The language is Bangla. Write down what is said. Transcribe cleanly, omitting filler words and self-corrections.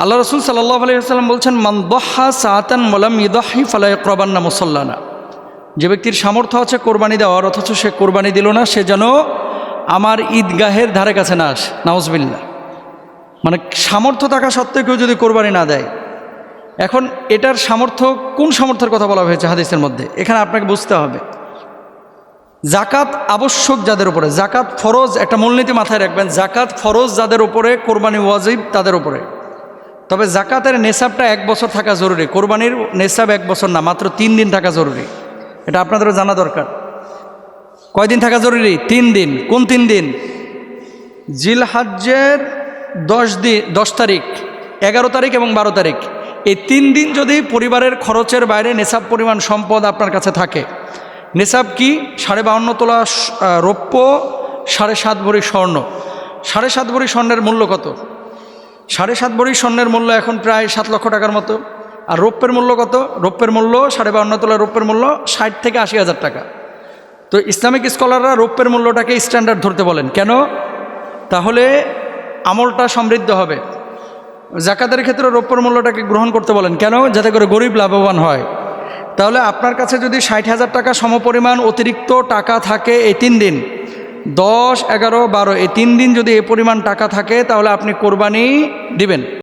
আল্লাহ রসুল সাল্লাল্লাহু আলাইহি ওয়াসাল্লাম বলছেন, মান দহা সাআতান ওয়ালাম ইউদহি ফালা ইয়াকরাবান্না মুসাল্লানা। যে ব্যক্তির সামর্থ্য আছে কোরবানি দেওয়ার, অথচ সে কোরবানি দিল না, সে যেন আমার ঈদগাহের ধারে কাছে না আসে। নাউজুবিল্লাহ। মানে সামর্থ্য থাকা সত্ত্বেও কেউ যদি কোরবানি না দেয়। এখন এটার সামর্থ্য, কোন সামর্থ্যের কথা বলা হয়েছে হাদিসের মধ্যে? এখানে আপনাকে বুঝতে হবে, জাকাত আবশ্যক যাদের উপরে, জাকাত ফরজ, একটা মূলনীতি মাথায় রাখবেন, জাকাত ফরজ যাদের উপরে, কোরবানি ওয়াজিব তাদের উপরে। তবে জাকাতের নেশাবটা 1 বছর থাকা জরুরি। কোরবানির নেশাব 1 বছর না, মাত্র 3 দিন থাকা জরুরি। এটা আপনাদেরও জানা দরকার। কয়দিন থাকা জরুরি? 3 দিন। কোন 3 দিন? জিলহজ্জের 10 তারিখ, 11 তারিখ এবং 12 তারিখ। এই 3 দিন যদি পরিবারের খরচের বাইরে নেশাব পরিমাণ সম্পদ আপনার কাছে থাকে। নেশাব কি? 52.5 তোলা রৌপ্য, 7.5 ভরি স্বর্ণ। 7.5 ভরি স্বর্ণের মূল্য কত? 7.5 ভরি স্বর্ণের মূল্য এখন প্রায় 7 লক্ষ টাকার মতো। আর রৌপ্যের মূল্য কত? রৌপ্যের মূল্য 52.5 তোলা রৌপ্যের মূল্য 60 থেকে 80 হাজার টাকা। তো ইসলামিক স্কলাররা রৌপ্যের মূল্যটাকে স্ট্যান্ডার্ড ধরতে বলেন। কেন? তাহলে আমলটা সমৃদ্ধ হবে। জাকাতের ক্ষেত্রে রৌপ্যের মূল্যটাকে গ্রহণ করতে বলেন। কেন? যাতে করে গরিব লাভবান হয়। তাহলে আপনার কাছে যদি 60,000 টাকা সমপরিমাণ অতিরিক্ত টাকা থাকে এই 3 দিন, 10, 11, 12 এই 3 দিন যদি এই পরিমাণ টাকা থাকে, তাহলে আপনি কোরবানি দিবেন।